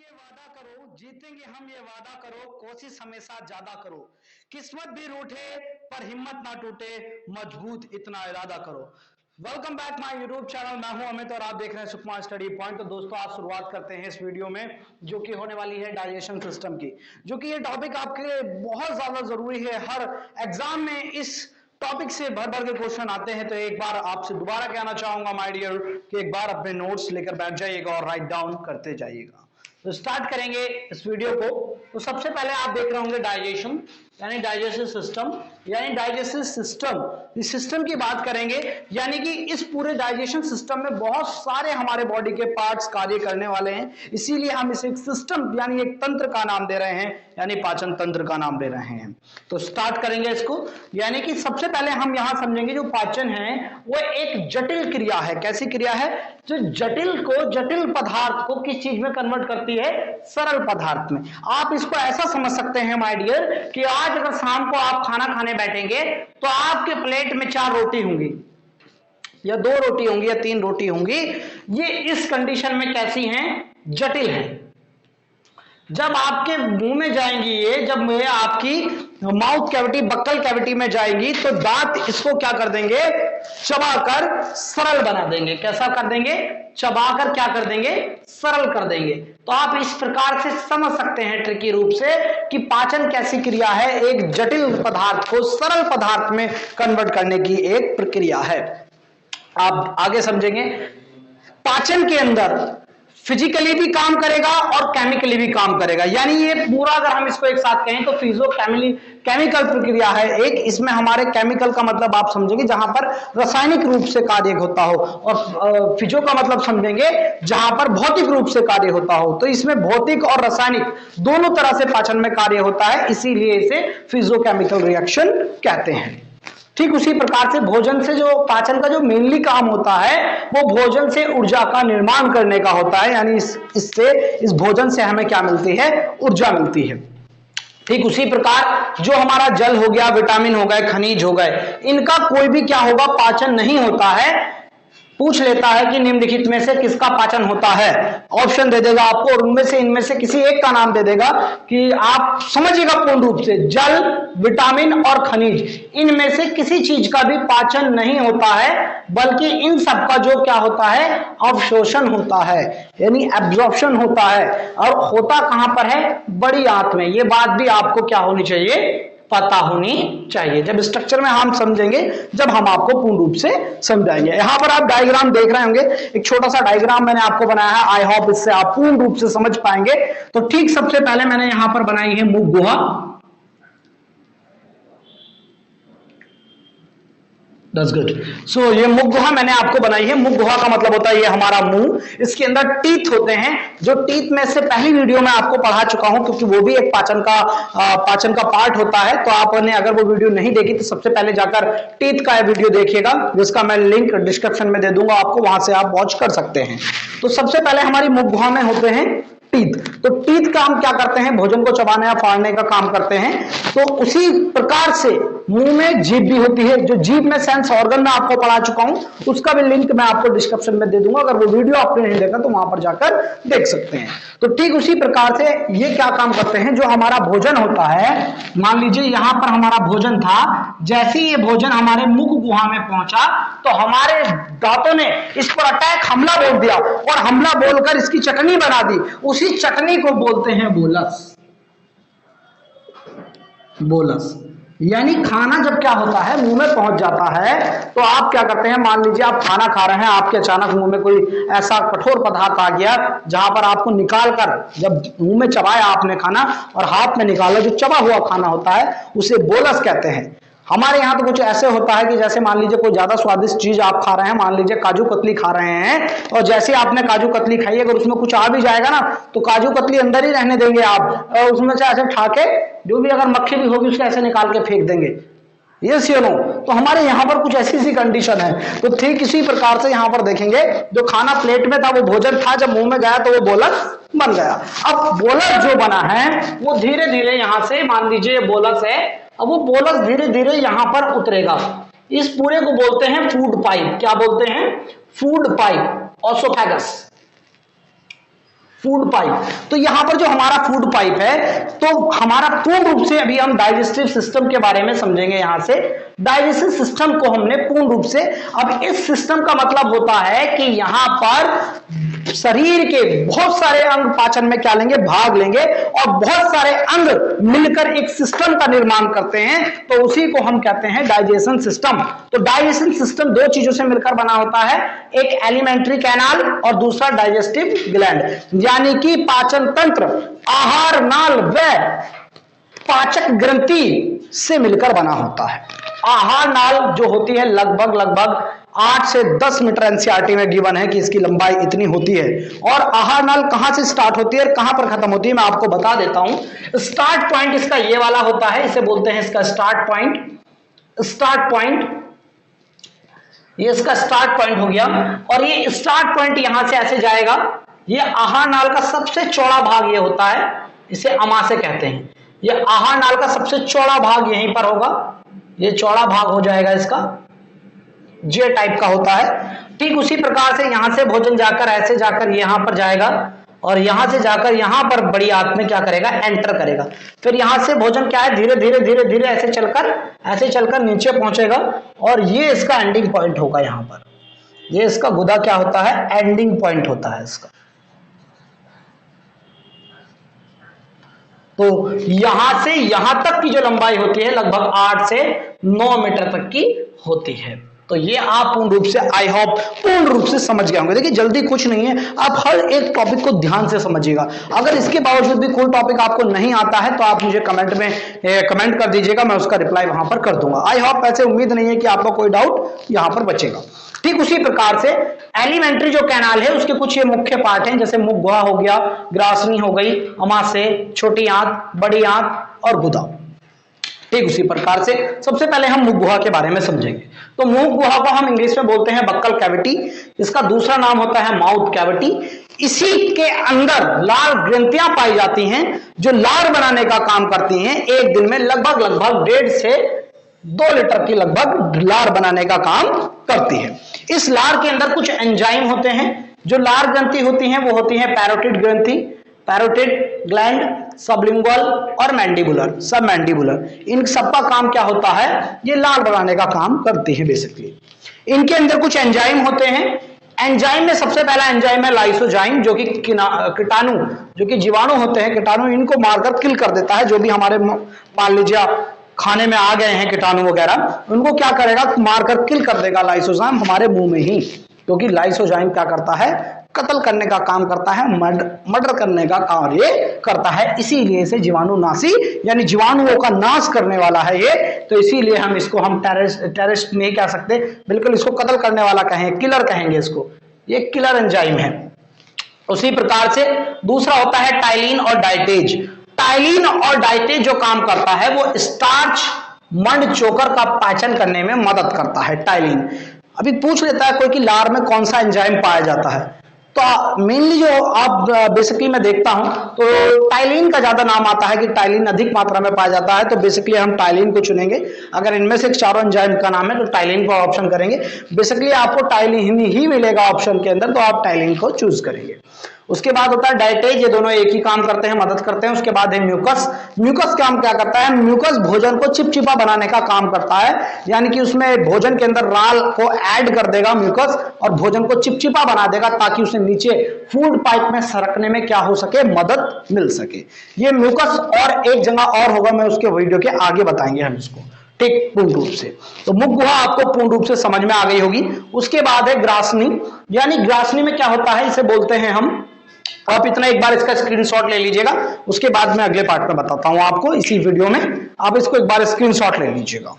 ये वादा करो, जीतेंगे हम ये वादा करो, कोशिश हमेशा ज्यादा करो, किस्मत भी रूठे पर हिम्मत ना टूटे, मजबूत इतना इरादा करो। Welcome back my YouTube channel. मैं हूं अमित और आप देख रहे हैं सुकुमार स्टडी पॉइंट। तो दोस्तों आज शुरुआत करते हैं इस वीडियो में, जो कि होने वाली है डाइजेशन सिस्टम की, जो कि ये टॉपिक आपके लिए बहुत ज्यादा जरूरी है। हर एग्जाम में इस टॉपिक से भर भर के क्वेश्चन आते हैं। तो एक बार आपसे दोबारा कहना चाहूंगा माय डियर कि एक बार अपने नोट्स लेकर बैठ जाइएगा और राइट डाउन करते जाइएगा। तो स्टार्ट करेंगे इस वीडियो को। तो सबसे पहले आप देख रहे होंगे डाइजेशन यानी डाइजेस्टिव सिस्टम, यानी डाइजेस्टिव सिस्टम, इस सिस्टम की बात करेंगे। यानी कि इस पूरे डाइजेशन सिस्टम में बहुत सारे हमारे बॉडी के पार्ट्स कार्य करने वाले हैं, इसीलिए हम इसे एक सिस्टम यानी एक तंत्र का नाम दे रहे हैं, यानी पाचन तंत्र का नाम दे रहे हैं। तो स्टार्ट करेंगे इसको। यानी कि सबसे पहले हम यहां समझेंगे जो पाचन है वो एक जटिल क्रिया है। कैसी क्रिया है? जो जटिल पदार्थ को किस चीज में कन्वर्ट करती है? सरल पदार्थ में। आप इसको ऐसा समझ सकते हैं माय डियर कि आज अगर शाम को आप खाना खाने बैठेंगे तो आपके प्लेट में 4 रोटी होंगी या 2 रोटी होंगी या 3 रोटी होंगी। ये इस कंडीशन में कैसी हैं? जटिल है। जब आपके मुंह में जाएंगी ये, जब ये आपकी माउथ कैविटी, बक्कल कैविटी में जाएंगी तो दांत इसको क्या कर देंगे? चबाकर सरल बना देंगे। कैसा कर देंगे? चबाकर क्या कर देंगे? सरल कर देंगे। तो आप इस प्रकार से समझ सकते हैं ट्रिकी रूप से कि पाचन कैसी क्रिया है, एक जटिल पदार्थ को सरल पदार्थ में कन्वर्ट करने की एक प्रक्रिया है। आप आगे समझेंगे। पाचन के अंदर फिजिकली भी काम करेगा और केमिकली भी काम करेगा। यानी ये पूरा अगर हम इसको एक साथ कहें तो फिजियो केमिकल प्रक्रिया है एक। इसमें हमारे केमिकल का मतलब आप समझेंगे जहां पर रासायनिक रूप से कार्य होता हो, और फिजियो का मतलब समझेंगे जहां पर भौतिक रूप से कार्य होता हो। तो इसमें भौतिक और रासायनिक दोनों तरह से पाचन में कार्य होता है, इसीलिए इसे फिजियो केमिकल रिएक्शन कहते हैं। ठीक उसी प्रकार से भोजन से जो पाचन का जो मेनली काम होता है वो भोजन से ऊर्जा का निर्माण करने का होता है। यानी इस भोजन से हमें क्या मिलती है? ऊर्जा मिलती है। ठीक उसी प्रकार जो हमारा जल हो गया, विटामिन हो गए, खनिज हो गए, इनका कोई भी क्या होगा? पाचन नहीं होता है। पूछ लेता है कि निम्नलिखित में से किसका पाचन होता है, ऑप्शन दे देगा आपको और उनमें से इनमें से किसी एक का नाम दे देगा कि आप समझिएगा पूर्ण रूप से जल, विटामिन और खनिज, इनमें से किसी चीज का भी पाचन नहीं होता है, बल्कि इन सब का जो क्या होता है? अवशोषण होता है, यानी एब्जॉर्प्शन होता है। और होता कहां पर है? बड़ी आंत में। ये बात भी आपको क्या होनी चाहिए? पता होनी चाहिए। जब स्ट्रक्चर में हम समझेंगे, जब हम आपको पूर्ण रूप से समझाएंगे। यहां पर आप डायग्राम देख रहे होंगे, एक छोटा सा डायग्राम मैंने आपको बनाया है। आई होप इससे आप पूर्ण रूप से समझ पाएंगे। तो ठीक सबसे पहले मैंने यहां पर बनाई है मुख गुहा। That's good. So, ये मुख गुहा मैंने आपको बनाई है। मुख गुहा का मतलब होता है ये हमारा मुंह, इसके अंदर टीथ होते हैं। जो टीथ में से पहली वीडियो में आपको पढ़ा चुका हूं, क्योंकि वो भी एक पाचन का पार्ट होता है। तो आपने अगर वो वीडियो नहीं देखी तो सबसे पहले जाकर टीथ का वीडियो देखिएगा, जिसका मैं लिंक डिस्क्रिप्शन में दे दूंगा आपको, वहां से आप वॉच कर सकते हैं। तो सबसे पहले हमारी मुख गुहा में होते हैं टीथ। तो टीथ का हम क्या करते हैं? भोजन को चबाने या फाड़ने का काम करते हैं। तो उसी प्रकार से मुंह में जीभ भी होती है। जो जीभ में सेंस ऑर्गन में आपको पढ़ा चुका हूं, उसका भी लिंक मैं आपको डिस्क्रिप्शन में दे दूंगा। अगर वो वीडियो आपने नहीं देखा तो वहां पर जाकर देख सकते हैं। तो ठीक उसी प्रकार से ये क्या काम करते हैं? जो हमारा भोजन होता है, मान लीजिए यहां पर हमारा भोजन था, जैसे ही ये भोजन हमारे मुख गुहा में पहुंचा तो हमारे दांतों ने इस पर अटैक, हमला बोल दिया, और हमला बोलकर इसकी चटनी बना दी। उसी चटनी को बोलते हैं बोलस। बोलस यानी खाना जब क्या होता है? मुंह में पहुंच जाता है तो आप क्या करते हैं? मान लीजिए आप खाना खा रहे हैं, आपके अचानक मुंह में कोई ऐसा कठोर पदार्थ आ गया जहां पर आपको निकाल कर, जब मुंह में चबाया आपने खाना और हाथ में निकाला, जो चबा हुआ खाना होता है उसे बोलस कहते हैं। हमारे यहाँ तो कुछ ऐसे होता है कि जैसे मान लीजिए कोई ज्यादा स्वादिष्ट चीज आप खा रहे हैं, मान लीजिए काजू कतली खा रहे हैं, और जैसे आपने काजू कतली खाई, अगर उसमें कुछ आ भी जाएगा ना तो काजू कतली अंदर ही रहने देंगे आप, और उसमें से ऐसे उठा के जो भी अगर मक्खी भी होगी उसको ऐसे निकाल के फेंक देंगे। यस या नो? तो हमारे यहाँ पर कुछ ऐसी सी कंडीशन है। तो ठीक इसी प्रकार से यहाँ पर देखेंगे, जो खाना प्लेट में था वो भोजन था, जब मुंह में गया तो वो बोलस बन गया। अब बोलस जो बना है वो धीरे धीरे यहां से, मान लीजिए ये बोलस है, अब वो बोलस धीरे धीरे यहां पर उतरेगा। इस पूरे को बोलते हैं फूड पाइप। क्या बोलते हैं? Food pipe, oesophagus. Food pipe. तो यहां पर जो हमारा फूड पाइप है, तो हमारा पूर्ण रूप से अभी हम डाइजेस्टिव सिस्टम के बारे में समझेंगे। यहां से डाइजेस्टिव सिस्टम को हमने पूर्ण रूप से, अब इस सिस्टम का मतलब होता है कि यहां पर शरीर के बहुत सारे अंग पाचन में क्या लेंगे, भाग लेंगे, और बहुत सारे अंग मिलकर एक सिस्टम का निर्माण करते हैं, तो उसी को हम कहते हैं डाइजेशन सिस्टम। तो डाइजेशन सिस्टम दो चीजों से मिलकर बना होता है, एक एलिमेंट्री कैनाल और दूसरा डाइजेस्टिव ग्लैंड, यानी कि पाचन तंत्र आहार नाल व पाचक ग्रंथि से मिलकर बना होता है। आहार नाल जो होती है लगभग 8 से 10 मीटर एनसीईआरटी में गिवन है कि इसकी लंबाई इतनी होती है। और आहार नाल कहां से स्टार्ट होती है और कहां पर खत्म होती है, मैं आपको बता देता हूं। स्टार्ट पॉइंट इसका ये वाला होता है, इसे बोलते हैं इसका स्टार्ट पॉइंट। स्टार्ट पॉइंट, ये इसका स्टार्ट पॉइंट हो गया, और ये स्टार्ट पॉइंट यहां से ऐसे जाएगा। ये आहार नाल का सबसे चौड़ा भाग ये होता है, इसे अमाशय कहते हैं। ये आहार नाल का सबसे चौड़ा भाग यहीं पर होगा, ये चौड़ा भाग हो जाएगा इसका, जे टाइप का होता है। ठीक उसी प्रकार से यहां से भोजन जाकर ऐसे जाकर यहां पर जाएगा, और यहां से जाकर यहां पर बड़ी आंत में क्या करेगा, एंटर करेगा। फिर यहां से भोजन क्या है, धीरे धीरे धीरे धीरे ऐसे चलकर नीचे पहुंचेगा, और ये इसका एंडिंग पॉइंट होगा। यहां पर ये इसका गुदा क्या होता है, एंडिंग पॉइंट होता है इसका। तो यहां से यहां तक की जो लंबाई होती है लगभग 8 से 9 मीटर तक की होती है। तो ये आप पूर्ण रूप से, आई होप पूर्ण रूप से समझ गए होंगे। देखिए जल्दी कुछ नहीं है, आप हर एक टॉपिक को ध्यान से समझिएगा। अगर इसके बावजूद भी कोई टॉपिक आपको नहीं आता है तो आप मुझे कमेंट में कमेंट कर दीजिएगा, मैं उसका रिप्लाई वहां पर कर दूंगा। आई होप, ऐसे उम्मीद नहीं है कि आपको कोई डाउट यहां पर बचेगा। ठीक उसी प्रकार से एलिमेंट्री जो कैनाल है उसके कुछ ये मुख्य पार्ट हैं, जैसे मुख गुहा हो गया, ग्रासनी हो गई, अमाशय, छोटी आंत, बड़ी आंत और गुदा। ठीक उसी प्रकार से सबसे पहले हम मुख गुहा के बारे में समझेंगे। तो मुख गुहा को हम इंग्लिश में बोलते हैं बक्कल कैविटी, इसका दूसरा नाम होता है माउथ कैविटी। इसी के अंदर लार ग्रंथियां पाई जाती हैं जो लार बनाने का काम करती हैं। एक दिन में लगभग 1.5 से 2 लीटर की लगभग लार बनाने का काम करती है। इस लार के अंदर कुछ एंजाइम होते हैं। जो लार ग्रंथि होती हैं वो होती है पैरोटिड ग्रंथि, पैरोटिड ग्लैंड, सबलिंगुअल और मैंडिबुलर, सब मैंडिबुलर। इन सबका काम क्या होता है, ये लार बनाने का काम करती है बेसिकली। इनके अंदर कुछ एंजाइम होते हैं। एंजाइम में सबसे पहला एंजाइम है लाइसोजाइम, जो कि कीटाणु, जो कि जीवाणु होते हैं, कीटाणु, इनको मारकर किल कर देता है। जो भी हमारे मान लीजिए खाने में आ गए हैं कीटाणु वगैरह, उनको क्या करेगा, मारकर किल कर देगा लाइसोजाइम हमारे मुंह में ही। क्योंकि लाइसोजाइम क्या करता है, कत्ल करने का काम करता है, मर्डर करने का कार्य करता है। इसीलिए इसे जीवाणुनाशी यानी जीवाणुओं का नाश करने वाला है ये। तो इसीलिए हम इसको हम टेररिस्ट नहीं कह सकते, बिल्कुल इसको कत्ल करने वाला कहेंगे, किलर कहेंगे इसको। ये किलर एंजाइम है। उसी प्रकार से दूसरा होता है टाइलिन और डाइटेज। टाइलिन और डाइटेज जो काम करता है वो स्टार्च, मंड, चोकर का पाचन करने में मदद करता है टाइलिन। अभी पूछ लेता है कोई कि लार में कौन सा एंजाइम पाया जाता है, तो मेनली जो आप बेसिकली मैं देखता हूं तो टाइलिन का ज्यादा नाम आता है कि टाइलिन अधिक मात्रा में पाया जाता है। तो बेसिकली हम टाइलिन को चुनेंगे। अगर इनमें से चारों एंजाइम का नाम है तो टाइलिन को ऑप्शन करेंगे। बेसिकली आपको टाइलिन ही मिलेगा ऑप्शन के अंदर, तो आप टाइलिन को चूज करेंगे। उसके बाद होता है डाइटेज, ये दोनों एक ही काम करते हैं, मदद करते हैं। उसके बाद है म्यूकस। म्यूकस काम क्या करता है, म्यूकस भोजन को चिपचिपा बनाने का काम करता है, यानी कि उसमें भोजन के अंदर राल को ऐड कर देगा म्यूकस, और भोजन को चिपचिपा बना देगा ताकि उसे नीचे फूड पाइप में सरकने में क्या हो सके, मदद मिल सके। ये म्यूकस और एक जगह और होगा, मैं उसके वीडियो के आगे बताएंगे हम इसको, ठीक, पूर्ण रूप से। तो मुख गुहा आपको पूर्ण रूप से समझ में आ गई होगी। उसके बाद है ग्रासनी, यानी ग्रासनी में क्या होता है, इसे बोलते हैं हम, आप इतना एक बार इसका स्क्रीनशॉट ले लीजिएगा, उसके बाद मैं अगले पार्ट में बताता हूं आपको इसी वीडियो में। आप इसको एक बार स्क्रीनशॉट ले लीजिएगा।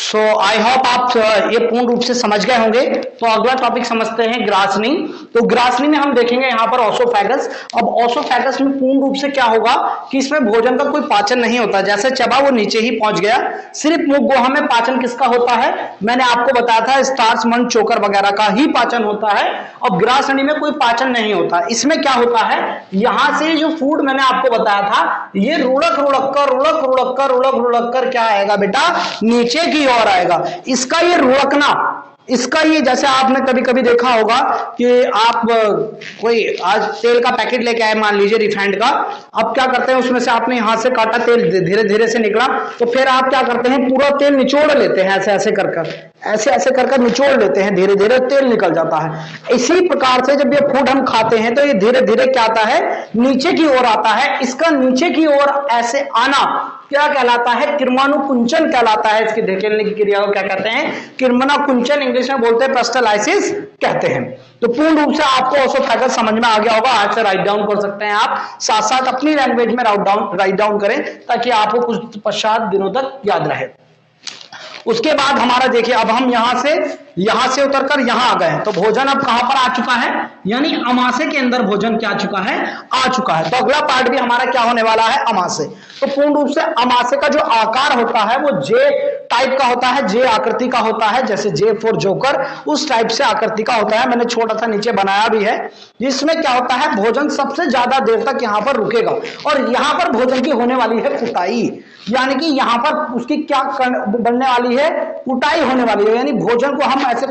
सो आई होप आप ये पूर्ण रूप से समझ गए होंगे। तो अगला टॉपिक समझते हैं ग्रासनी। तो ग्रासनी में हम देखेंगे यहाँ पर ओसोफेगस। अब ओसोफेगस में पूर्ण रूप से क्या होगा कि इसमें भोजन का कोई पाचन नहीं होता, जैसे चबा वो नीचे ही पहुंच गया। सिर्फ मुख गुहा में पाचन किसका होता है, मैंने आपको बताया था स्टार्च, मंड, चोकर वगैरह का ही पाचन होता है। और ग्रासनी में कोई पाचन नहीं होता। इसमें क्या होता है, यहां से जो फूड मैंने आपको बताया था, ये रुड़क रुड़क कर क्या आएगा बेटा, नीचे की ओर और आएगा। इसका ये रुड़कना, इसका ये, जैसे आपने कभी कभी देखा होगा कि आप कोई आज तेल का पैकेट लेके आए, मान लीजिए रिफाइंड का, अब क्या करते हैं, उसमें से आपने हाथ से काटा, तेल धीरे धीरे से निकला, तो फिर आप क्या करते हैं, पूरा तेल निचोड़ लेते हैं, ऐसे ऐसे कर कर, ऐसे ऐसे कर कर निचोड़ लेते हैं, धीरे धीरे तेल निकल जाता है। इसी प्रकार से जब ये फूड हम खाते हैं तो ये धीरे धीरे क्या आता है, नीचे की ओर आता है। इसका नीचे की ओर ऐसे आना क्या कहलाता है, किरमाणुकुंचन कहलाता है। इसकी धकेलने की क्रिया को क्या कहते हैं, किरमाणुकुंचन, इंग्लिश में बोलते हैं पेस्टलाइसिस कहते हैं। तो पूर्ण रूप से आपको ओसोफेगस समझ में आ गया होगा, आज से राइट डाउन कर सकते हैं आप, साथ साथ अपनी लैंग्वेज में राइट डाउन करें ताकि आपको कुछ पश्चात दिनों तक याद रहे। उसके बाद हमारा देखिए, अब हम यहां से उतरकर यहां आ गए हैं, तो भोजन अब कहां पर आ चुका है, यानी अमाशय के अंदर भोजन क्या आ चुका है। तो अगला पार्ट भी हमारा क्या होने वाला है, अमाशय। तो पूर्ण रूप से अमाशय का जो आकार होता है वो जे टाइप का होता है, जे आकृति का होता है, जैसे जे फॉर जोकर, उस टाइप से आकृति का होता है। मैंने छोटा सा नीचे बनाया भी है, जिसमें क्या होता है, भोजन सबसे ज्यादा देर तक यहां पर रुकेगा, और यहां पर भोजन की होने वाली है कुटाई, यानी कि यहां पर उसकी क्या बनने वाली है, कुटाई होने वाली है, यानी भोजन को हम ऐसे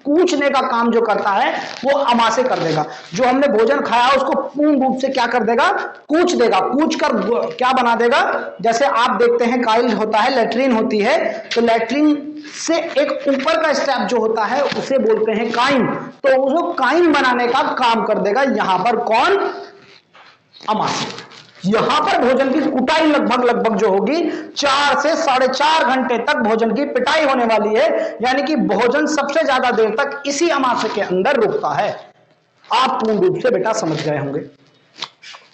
कूचने का काम जो करता है वो अमाशय कर देगा। जो हमने भोजन खाया उसको पूर्ण रूप से क्या कर देगा, कूच देगा, कूच कर क्या बना देगा। जैसे आप देखते हैं काइल होता है, लेट्रिन होती है, तो लेट्रिन से एक ऊपर का स्टेप जो होता है उसे बोलते हैं काइम, तो उसको काइम बनाने का काम कर देगा यहां पर कौन, अमाशय। यहां पर भोजन की कुटाई लगभग जो होगी 4 से 4.5 घंटे तक भोजन की पिटाई होने वाली है, यानी कि भोजन सबसे ज्यादा देर तक इसी अमाशय के अंदर रुकता है। आप पूर्ण रूप से बेटा समझ गए होंगे।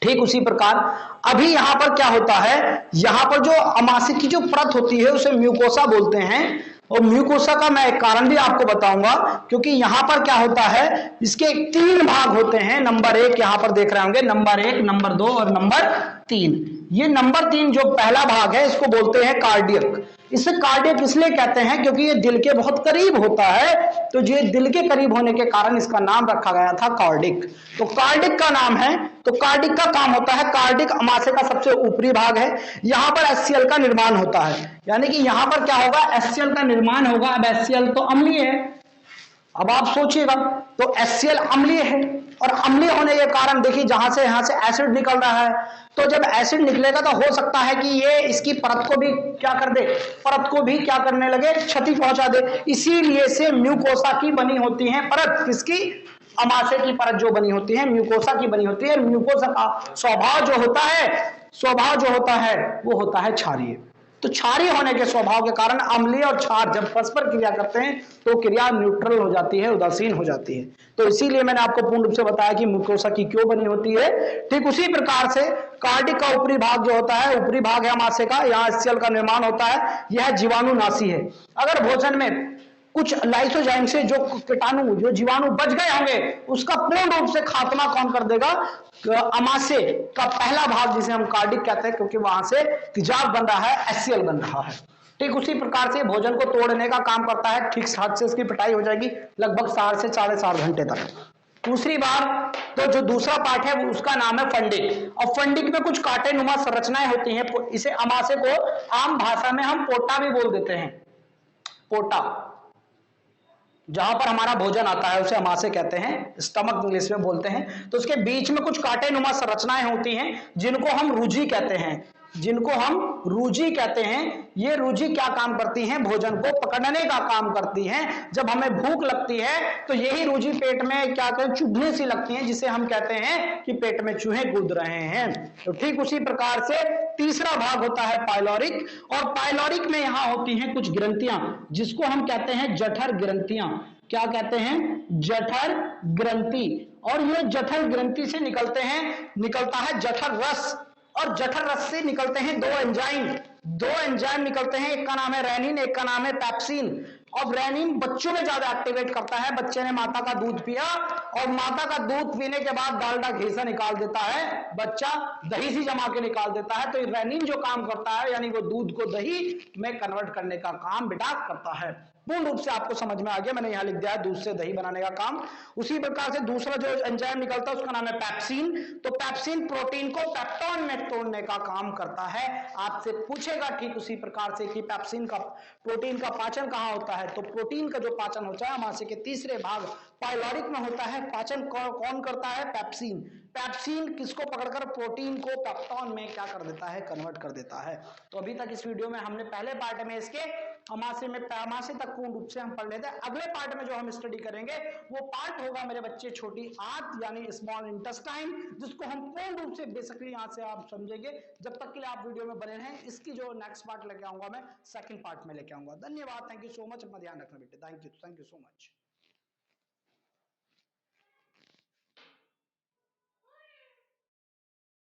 ठीक उसी प्रकार अभी यहां पर क्या होता है, यहां पर जो अमाशय की जो परत होती है उसे म्यूकोसा बोलते हैं, और म्यूकोसा का मैं एक कारण भी आपको बताऊंगा, क्योंकि यहां पर क्या होता है, इसके 3 भाग होते हैं। नंबर 1 यहां पर देख रहे होंगे, नंबर 1, नंबर 2 और नंबर 3। ये नंबर 3 जो पहला भाग है इसको बोलते हैं कार्डियक। इसे कार्डियक इसलिए कहते हैं क्योंकि ये दिल के बहुत करीब होता है, तो ये दिल के करीब होने के कारण इसका नाम रखा गया था कार्डिक। तो कार्डिक का नाम है, तो कार्डिक का काम होता है, कार्डिक अमाशय का सबसे ऊपरी भाग है, यहां पर एचसीएल का निर्माण होता है, यानी कि यहां पर क्या होगा, एचसीएल का निर्माण होगा। अब एचसीएल तो अम्लीय है, अब आप सोचिएगा, तो एचसीएल अम्लीय है, और अम्लीय होने के कारण देखिए यहां से एसिड निकल रहा है, तो जब एसिड निकलेगा तो हो सकता है कि ये इसकी परत को भी क्या कर दे, परत को भी क्या करने लगे, क्षति पहुंचा दे। इसीलिए से म्यूकोसा की बनी होती है परत, किसकी, अमाशय की परत जो बनी होती है म्यूकोसा की बनी होती है। म्यूकोसा का स्वभाव जो होता है वो होता है क्षारीय। तो क्षारीय होने के स्वभाव के कारण अम्लीय और क्षार जब परस्पर क्रिया करते हैं तो क्रिया न्यूट्रल हो जाती है, उदासीन हो जाती है। तो इसीलिए मैंने आपको पूर्ण रूप से बताया कि म्यूकोसा की क्यों बनी होती है। ठीक उसी प्रकार से कार्डिक का ऊपरी भाग जो होता है, ऊपरी भाग है अमाशय का, यहाँ एचसीएल का निर्माण होता है, यह जीवाणुनाशी है। अगर भोजन में कुछ लाइसोजाइम से जो कीटाणु, जो जीवाणु बच गए होंगे, उसका पूर्ण रूप से खात्मा कौन कर देगा, अमाशय का पहला भाग जिसे हम कार्डिक कहते हैं, क्योंकि वहां से तेजाब बन रहा है, एचसीएल बन रहा है। ठीक उसी प्रकार से भोजन को तोड़ने का काम करता है। ठीक साथ से इसकी पिटाई हो जाएगी लगभग 4 से 4.5 घंटे तक। दूसरी बार तो जो दूसरा पार्ट है उसका नाम है फंडिक, और फंडिक में कुछ कांटे नुमा संरचनाएं होती हैं। इसे अमाशय को आम भाषा में हम पोटा भी बोल देते हैं, पोटा, जहां पर हमारा भोजन आता है उसे अमाशय कहते हैं, स्टमक इंग्लिश में बोलते हैं। तो उसके बीच में कुछ कांटे नुमा संरचनाएं होती हैं जिनको हम रुझि कहते हैं, ये रुझि क्या काम करती हैं, भोजन को पकड़ने का काम करती हैं। जब हमें भूख लगती है तो यही रुझि पेट में क्या करते, चुभने सी लगती हैं, जिसे हम कहते हैं कि पेट में चूहे कूद रहे हैं। तो ठीक उसी प्रकार से तीसरा भाग होता है पाइलोरिक, और पाइलोरिक में यहां होती हैं कुछ ग्रंथियां जिसको हम कहते हैं जठर ग्रंथियां। क्या कहते हैं, जठर ग्रंथि। और ये जठर ग्रंथि से निकलता है जठर रस, और जठर रस से निकलते हैं दो एंजाइम निकलते हैं, एक का नाम है रेनिन, एक का नाम है पेप्सिन। और रेनिन बच्चों में ज्यादा एक्टिवेट करता है। बच्चे ने माता का दूध पिया और माता का दूध पीने के बाद डालडा घी से निकाल देता है, बच्चा दही से जमा के निकाल देता है। तो रेनिन जो काम करता है, यानी वो दूध को दही में कन्वर्ट करने का काम बेटा करता है। पूर्ण रूप से आपको समझ में आ गया। मैंने यहां लिख दिया है दूध से दही बनाने का काम। उसी प्रकार से दूसरा जो एंजाइम निकलता है उसका नाम है पेप्सिन। तो पेप्सिन प्रोटीन को पेप्टोन में तोड़ने का काम करता है। आपसे पूछेगा ठीक उसी प्रकार से कि पेप्सिन का प्रोटीन का पाचन कहां होता है, तो प्रोटीन का जो पाचन होता है अमाशय के तीसरे भाग पाइलोरिक में होता है। पाचन कौन करता है? पेप्सिन। पेप्सिन किसको पकड़कर प्रोटीन को पेप्टोन में क्या कर देता है? कन्वर्ट कर देता है। तो अभी तक इस वीडियो में हमने पहले पार्ट में इसके अमाशय तक पूर्ण रूप से हम पढ़ लेते हैं। अगले पार्ट में जो हम स्टडी करेंगे वो पार्ट होगा मेरे बच्चे छोटी आंत यानी स्मॉल इंटेस्टाइन, जिसको हम पूर्ण रूप से बेसिकली यहां से आप समझेंगे। जब तक के लिए आप वीडियो में बने रहें, इसकी जो नेक्स्ट पार्ट लेके आऊंगा मैं सेकंड पार्ट में लेके आऊंगा। धन्यवाद, थैंक यू सो मच। अपना ध्यान रखना बेटे, थैंक यू सो मच।